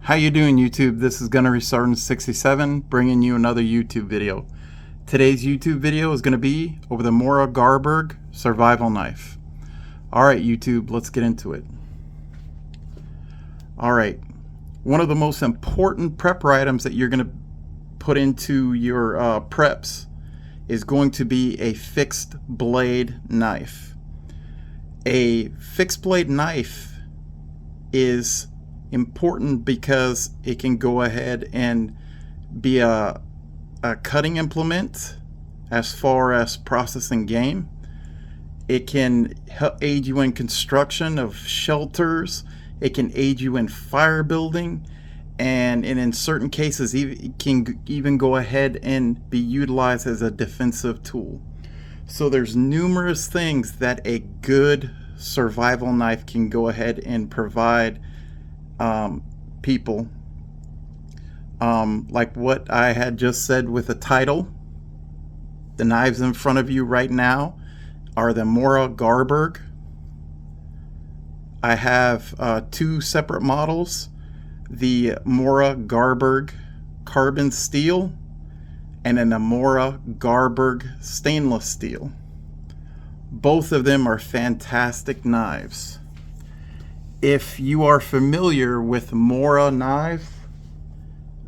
How you doing, YouTube? This is Gunnery Sergeant 67 bringing you another YouTube video. Today's YouTube video is going to be over the Mora Garberg survival knife. Alright YouTube, let's get into it. Alright, one of the most important prepper items that you're going to put into your preps is going to be a fixed blade knife. A fixed blade knife is important because it can go ahead and be a cutting implement as far as processing game. It can aid you in construction of shelters. It can aid you in fire building, and in certain cases it can even go ahead and be utilized as a defensive tool. So there's numerous things that a good survival knife can go ahead and provide people, like what I had just said with the title. The knives in front of you right now are the Mora Garberg. I have two separate models, the Mora Garberg carbon steel and then the Mora Garberg stainless steel. Both of them are fantastic knives. If you are familiar with Mora knives,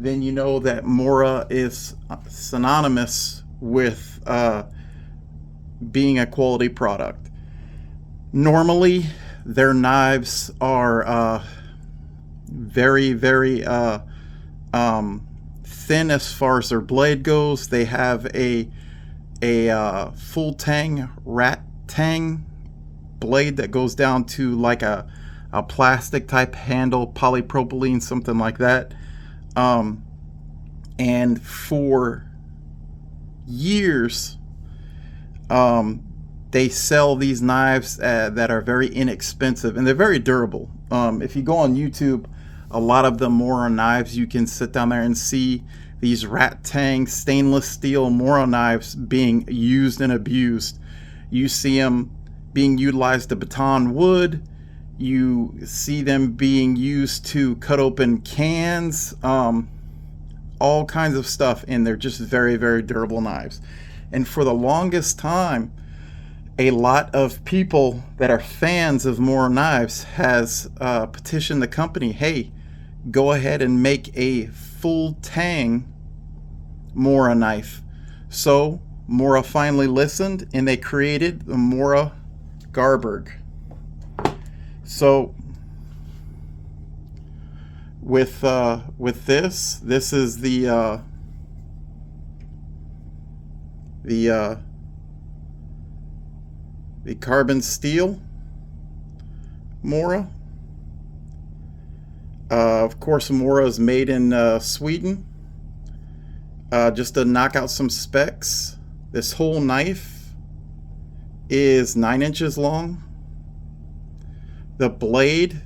then you know that Mora is synonymous with being a quality product. Normally, their knives are very thin as far as their blade goes. They have a full tang rat tang blade that goes down to like a plastic type handle, polypropylene, something like that. And for years, they sell these knives that are very inexpensive, and they're very durable. If you go on YouTube, a lot of the Mora knives, you can sit down there and see these rat tang stainless steel Mora knives being used and abused. You see them being utilized to baton wood. You see them being used to cut open cans, all kinds of stuff, and they're just very durable knives. And for the longest time, a lot of people that are fans of Mora knives has petitioned the company, hey, go ahead and make a full tang Mora knife. So Mora finally listened and they created the Mora Garberg. So with this is the carbon steel Mora. Of course, Mora is made in Sweden. Just to knock out some specs, this whole knife is 9 inches long. The blade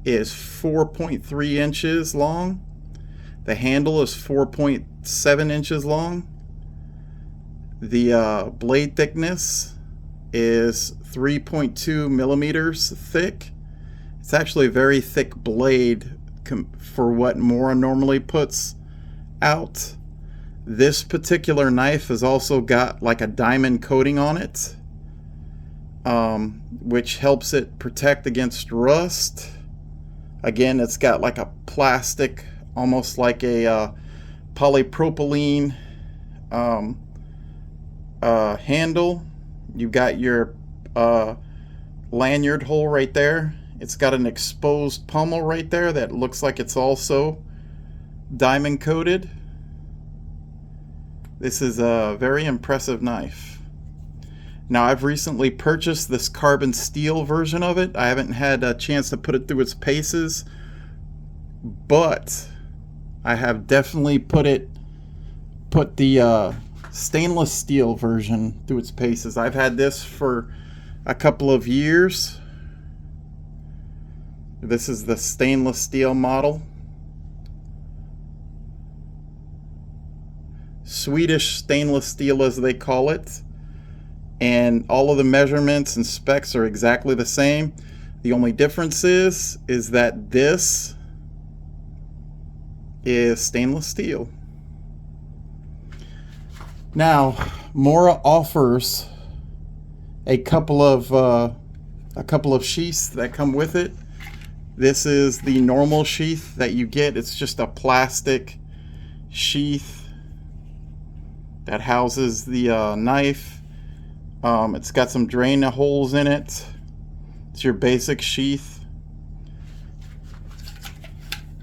is 4.3 inches long. The handle is 4.7 inches long. The blade thickness is 3.2 millimeters thick. It's actually a very thick blade for what Mora normally puts out. This particular knife has also got like a diamond coating on it, which helps it protect against rust. Again, it's got like a plastic, almost like a polypropylene handle. You've got your lanyard hole right there. It's got an exposed pommel right there that looks like it's also diamond coated. This is a very impressive knife. Now, I've recently purchased this carbon steel version of it. I haven't had a chance to put it through its paces, but I have definitely put the stainless steel version through its paces. I've had this for a couple of years. This is the stainless steel model. Swedish stainless steel, as they call it. And all of the measurements and specs are exactly the same. The only difference is that this is stainless steel. Now, Mora offers a couple of sheaths that come with it. This is the normal sheath that you get. It's just a plastic sheath that houses the knife. It's got some drain holes in it. It's your basic sheath.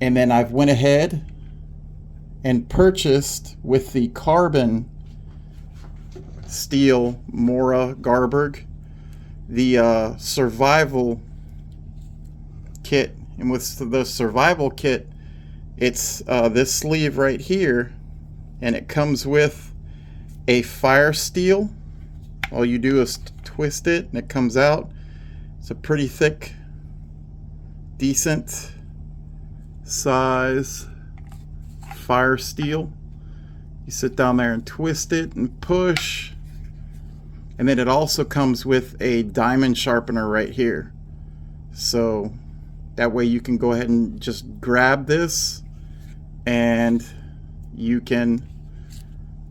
And then I've went ahead and purchased with the carbon steel Mora Garberg the survival kit. And with the survival kit, it's this sleeve right here, and it comes with a fire steel. All you do is twist it and it comes out. It's a pretty thick, decent size fire steel. You sit down there and twist it and push. And then it also comes with a diamond sharpener right here. So that way you can go ahead and just grab this and you can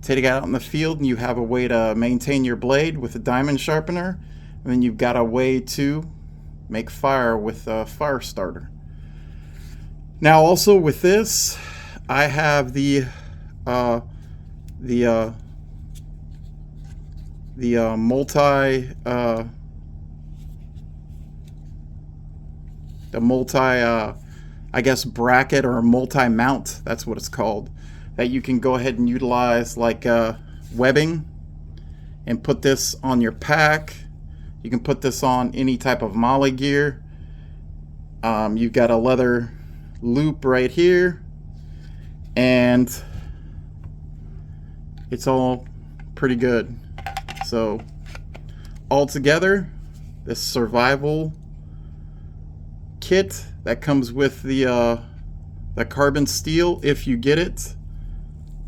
take it out in the field, and you have a way to maintain your blade with a diamond sharpener, and then you've got a way to make fire with a fire starter. Now also with this, I have the multi I guess bracket or multi-mount, that's what it's called, that you can go ahead and utilize like webbing and put this on your pack. You can put this on any type of molly gear. You've got a leather loop right here, and it's all pretty good. So altogether, this survival kit that comes with the carbon steel, if you get it,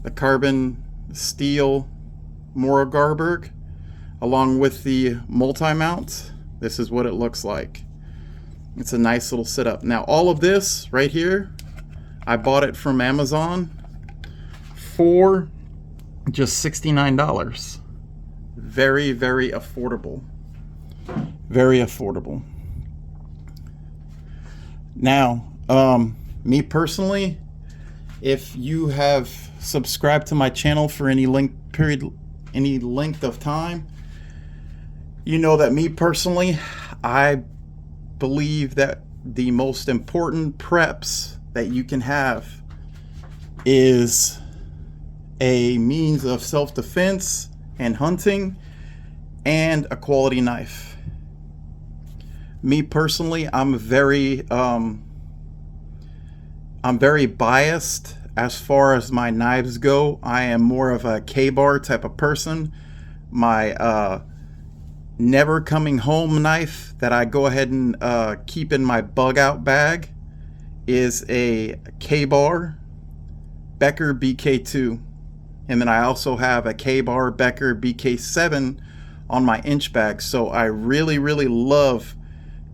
the carbon steel Mora Garberg, along with the multi-mount, this is what it looks like. It's a nice little setup. Now all of this right here, I bought it from Amazon for just $69. Very, very affordable. Very affordable. Now, me personally, if you have subscribed to my channel for any length of time, you know that me personally, I believe that the most important preps that you can have is a means of self-defense and hunting, and a quality knife. Me personally, I'm very biased as far as my knives go. I am more of a K-bar type of person. My never coming home knife that I go ahead and keep in my bug out bag is a K-bar Becker BK2. And then I also have a K-bar Becker BK7 on my inch bag. So I really, really love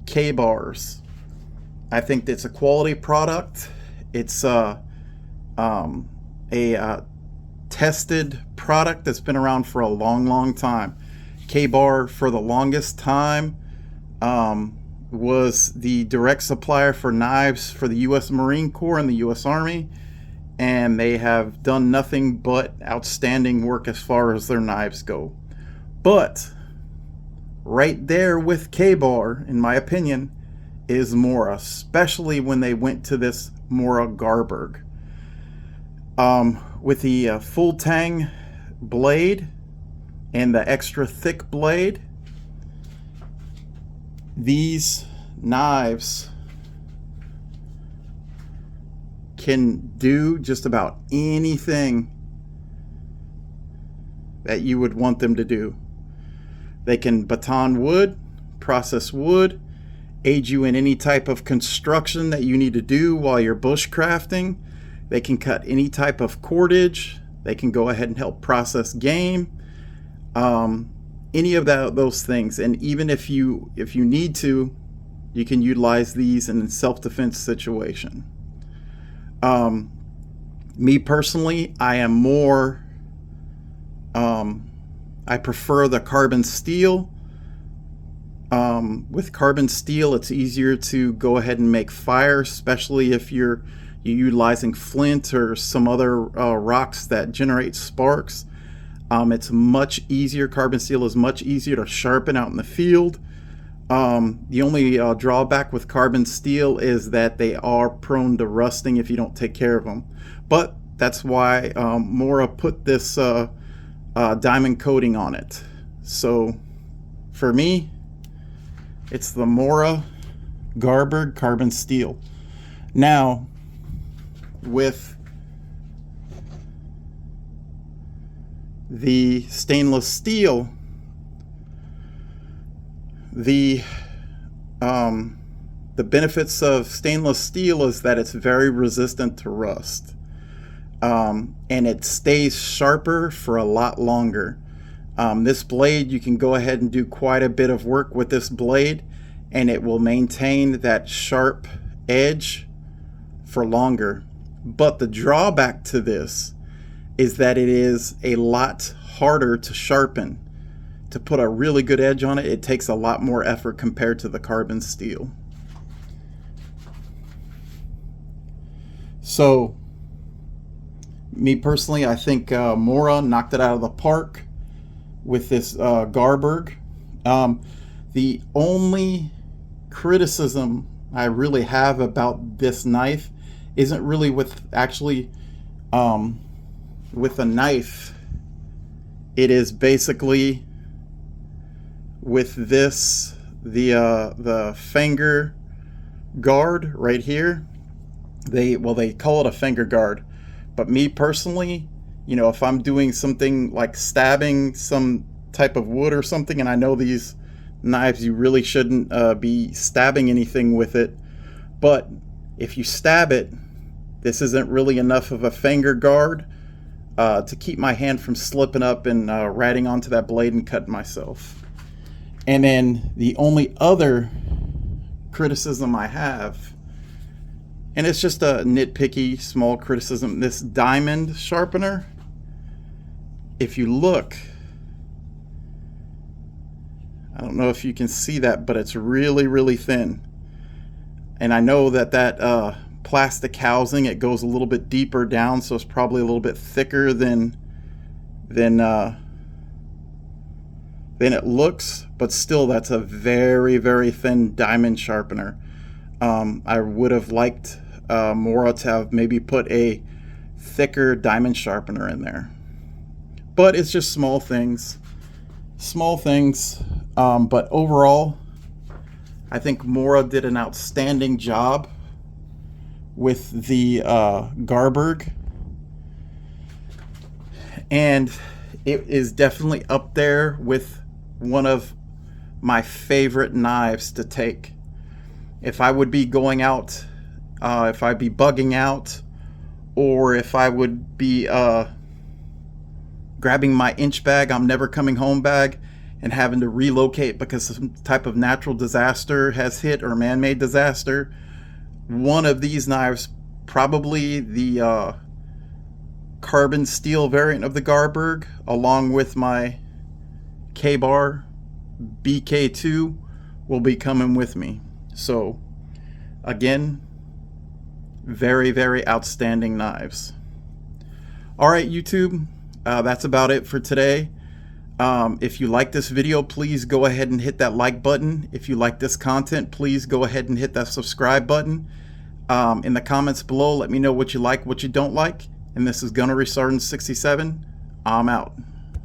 K-bars. I think it's a quality product. It's a tested product that's been around for a long, long time. K-bar for the longest time was the direct supplier for knives for the U.S. Marine Corps and the U.S. Army, and they have done nothing but outstanding work as far as their knives go. But right there with K-bar, in my opinion, is Mora, especially when they went to this Mora Garberg. With the full tang blade and the extra thick blade, these knives can do just about anything that you would want them to do. They can baton wood, process wood, aid you in any type of construction that you need to do while you're bushcrafting. They can cut any type of cordage. They can go ahead and help process game. Any of those things. And even if you need to, you can utilize these in a self-defense situation. Me personally, I am more, I prefer the carbon steel. With carbon steel, it's easier to go ahead and make fire, especially if you're utilizing flint or some other rocks that generate sparks. It's much easier. Carbon steel is much easier to sharpen out in the field. The only drawback with carbon steel is that they are prone to rusting if you don't take care of them. But that's why Mora put this diamond coating on it. So for me, it's the Mora Garberg carbon steel. Now, with the stainless steel, the benefits of stainless steel is that it's very resistant to rust, and it stays sharper for a lot longer. This blade, you can go ahead and do quite a bit of work with this blade, and it will maintain that sharp edge for longer. But the drawback to this is that it is a lot harder to sharpen. To put a really good edge on it, it takes a lot more effort compared to the carbon steel. So, me personally, I think Mora knocked it out of the park with this Garberg. The only criticism I really have about this knife isn't really with actually with a knife. It is basically with this, the finger guard right here. They call it a finger guard, but me personally, you know, if I'm doing something like stabbing some type of wood or something, and I know these knives, you really shouldn't be stabbing anything with it, but if you stab it, this isn't really enough of a finger guard to keep my hand from slipping up and ratting onto that blade and cutting myself. And then the only other criticism I have, and it's just a nitpicky small criticism, this diamond sharpener, if you look, I don't know if you can see that, but it's really, really thin. And I know that plastic housing, it goes a little bit deeper down, so it's probably a little bit thicker than it looks, but still, that's a very, very thin diamond sharpener. I would have liked Mora to have maybe put a thicker diamond sharpener in there, but it's just small things. But overall, I think Mora did an outstanding job with the Garberg, and it is definitely up there with one of my favorite knives to take. If I would be going out, if I'd be bugging out, or if I would be grabbing my inch bag, I'm never coming home bag, and having to relocate because some type of natural disaster has hit or man-made disaster, one of these knives, probably the carbon steel variant of the Garberg, along with my K-Bar BK2, will be coming with me. So again, very, very outstanding knives. All right, YouTube, that's about it for today. If you like this video, please go ahead and hit that like button. If you like this content, please go ahead and hit that subscribe button. In the comments below, let me know what you like, what you don't like. And this is Gunnery Sergeant 67. I'm out.